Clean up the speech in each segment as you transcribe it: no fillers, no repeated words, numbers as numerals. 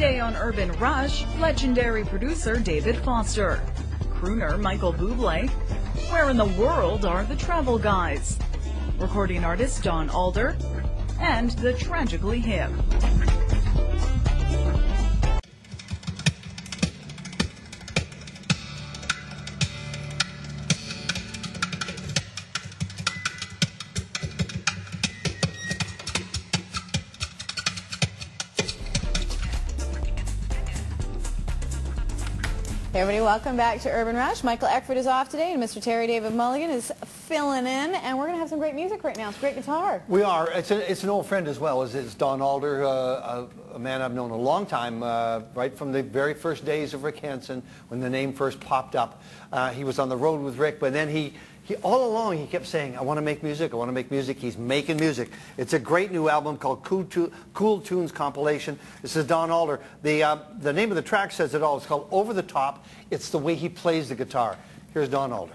Today on Urban Rush, legendary producer David Foster, crooner Michael Buble, where in the world are the travel guys, recording artist Don Alder, and the Tragically Hip. Hey everybody, welcome back to Urban Rush. Michael Eckford is off today and Mr. Terry David Mulligan is filling in, and we're going to have some great music right now. It's great guitar. We are. It's an old friend as well. It's Don Alder, a man I've known a long time, right from the very first days of Rick Hansen when the name first popped up. He was on the road with Rick, but then he all along he kept saying, I want to make music, I want to make music. He's making music. It's a great new album called Cool Tunes Compilation. This is Don Alder. The name of the track says it all. It's called Over the Top. It's the way he plays the guitar. Here's Don Alder.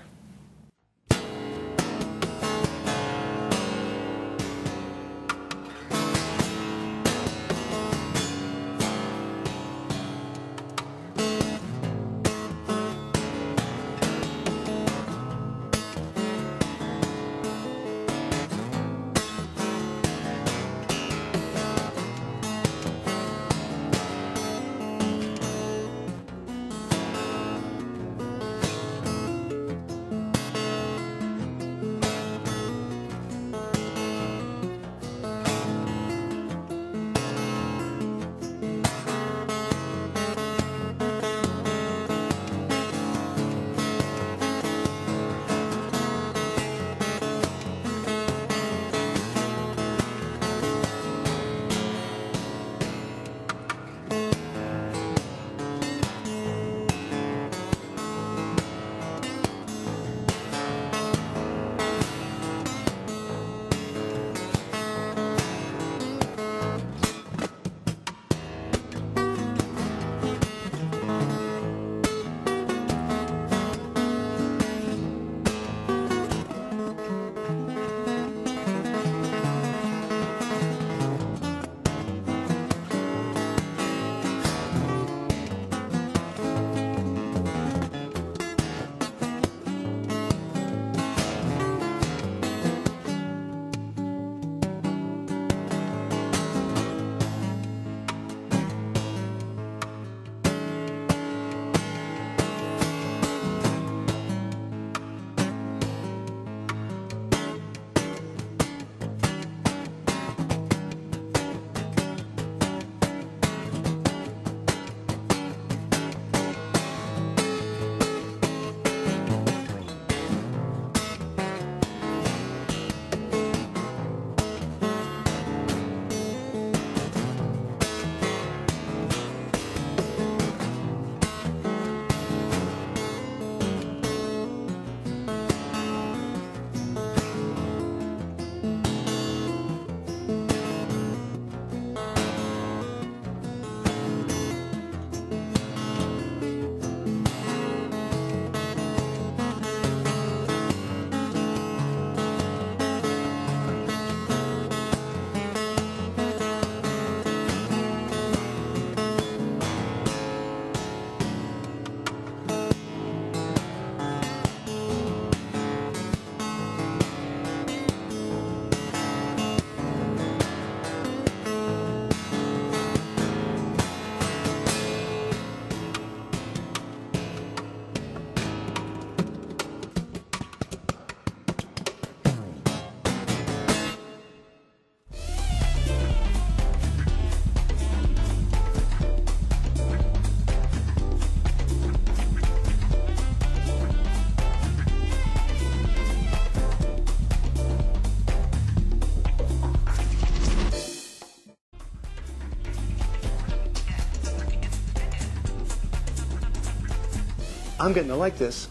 I'm getting to like this.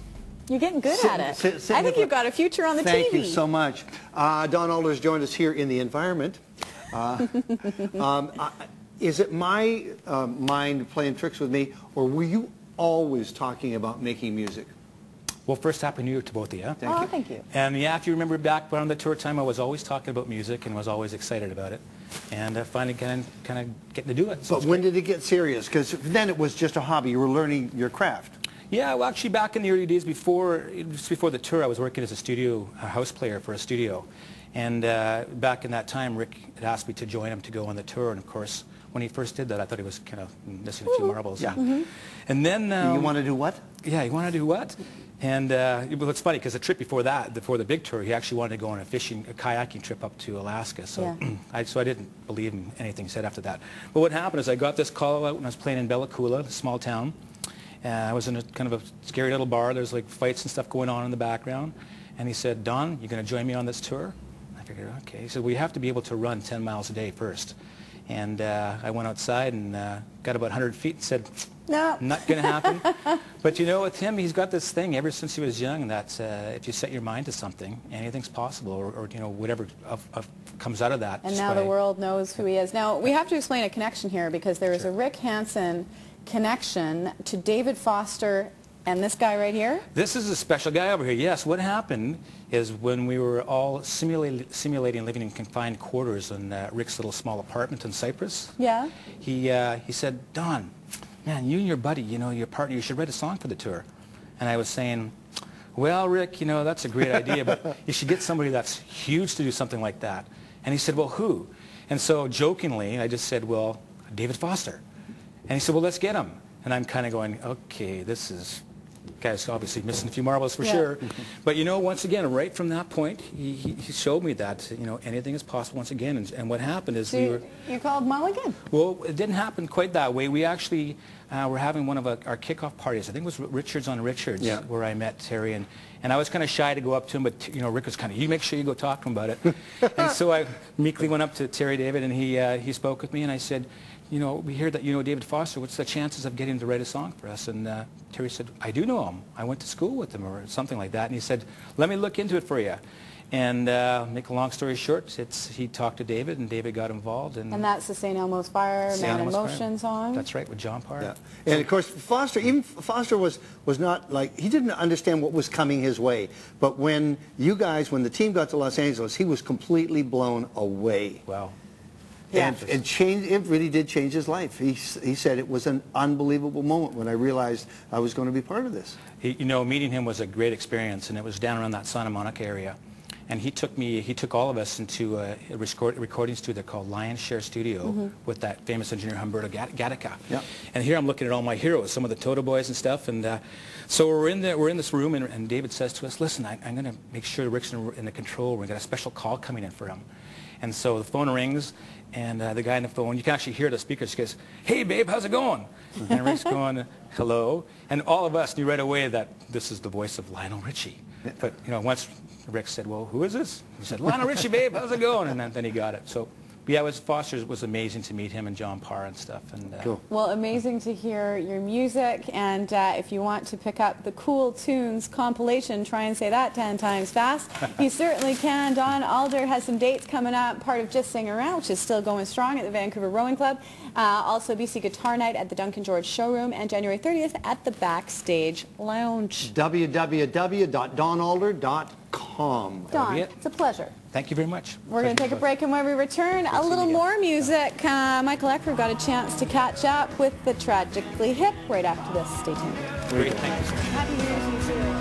You're getting good at it. I think you've got a future on the TV. Thank you so much. Don Alder's joined us here in the environment. Is it my mind playing tricks with me, or were you always talking about making music? Well, first, Happy New Year to both of you. Thank you. And yeah, if you remember back around the tour time, I was always talking about music and was always excited about it. and finally kind of getting to do it. So But when did it get serious? Because then it was just a hobby. You were learning your craft. Yeah, well, actually, back in the early days, just before the tour, I was working as a house player for a studio. And back in that time, Rick had asked me to join him to go on the tour. And of course, when he first did that, I thought he was kind of missing a few marbles. Yeah. And then... you want to do what? Yeah, you want to do what? And well, it's funny, because the trip before that, before the big tour, he actually wanted to go on a kayaking trip up to Alaska. So, I didn't believe in anything he said after that. But what happened is I got this call out when I was playing in Bella Coola, a small town. I was in a kind of a scary little bar. There's like fights and stuff going on in the background. And he said, "Don, you going to join me on this tour?" I figured, okay. He said, "We have to be able to run 10 miles a day first." And I went outside and got about 100 feet and said, No. not going to happen. But you know, with him, he's got this thing ever since he was young that if you set your mind to something, anything's possible, or you know, whatever comes out of that. And now the world knows who he is. Now, we have to explain a connection here, because there is a Rick Hansen connection to David Foster and this guy right here. This is a special guy over here. Yes, what happened is when we were all simulating living in confined quarters in Rick's little small apartment in Cyprus. Yeah. He said, "Don, man, you and your buddy, you know, your partner, you should write a song for the tour." And I was saying, "Well, Rick, you know, that's a great idea, but you should get somebody that's huge to do something like that." And he said, "Well, who?" And so jokingly, I just said, "Well, David Foster." And he said, "Well, let's get him." And I'm kind of going, okay, this guy's obviously missing a few marbles for sure. But, you know, once again, right from that point, he showed me that, you know, anything is possible once again. And what happened is So you called Mulligan? Well, it didn't happen quite that way. We actually were having one of our kickoff parties. I think it was Richards on Richards, where I met Terry. And I was kind of shy to go up to him, but, you know, Rick was kind of, you make sure you go talk to him about it. And so I meekly went up to Terry David, and he spoke with me, and I said, "You know, we hear that you know David Foster. What's the chances of getting him to write a song for us?" And Terry said, "I do know him. I went to school with him," or something like that. And he said, "Let me look into it for you." And make a long story short, he talked to David, and David got involved. And that's the St. Elmo's Fire, Man in Motion song? That's right, with John Parr. Yeah. And of course, Foster was not like, he didn't understand what was coming his way. But when the team got to Los Angeles, he was completely blown away. Wow. Yeah. And it really did change his life. He said it was an unbelievable moment when I realized I was going to be part of this. You know, meeting him was a great experience, and it was down around that Santa Monica area. And he took all of us into a recording studio called Lion's Share Studio with that famous engineer Humberto Gatica. Yeah. And here I'm looking at all my heroes, some of the Toto Boys and stuff. And so we're in this room, and David says to us, "Listen, I'm going to make sure Rick's in the control room. We've got a special call coming in for him." And so the phone rings, and the guy on the phone, you can actually hear the speakers, he goes, "Hey, babe, how's it going?" And Rick's going, "Hello." And all of us knew right away that this is the voice of Lionel Richie. But, you know, once Rick said, "Well, who is this?" He said, "Lionel Richie, babe, how's it going?" And then he got it. So, yeah, Foster's was amazing to meet him and John Parr and stuff. And cool. Well, amazing to hear your music. And if you want to pick up the Cool Tunes compilation, try and say that 10 times fast. You certainly can. Don Alder has some dates coming up, part of Just Sing Around, which is still going strong at the Vancouver Rowing Club. Also, BC Guitar Night at the Duncan George Showroom, and January 30th at the Backstage Lounge. www.donalder.com. Don, it's a pleasure. Thank you very much. We're going to take a break, and when we return, a little more music. Michael Eckford got a chance to catch up with the Tragically Hip right after this. Stay tuned. Great, thank you so much. Happy New Year's to you, too.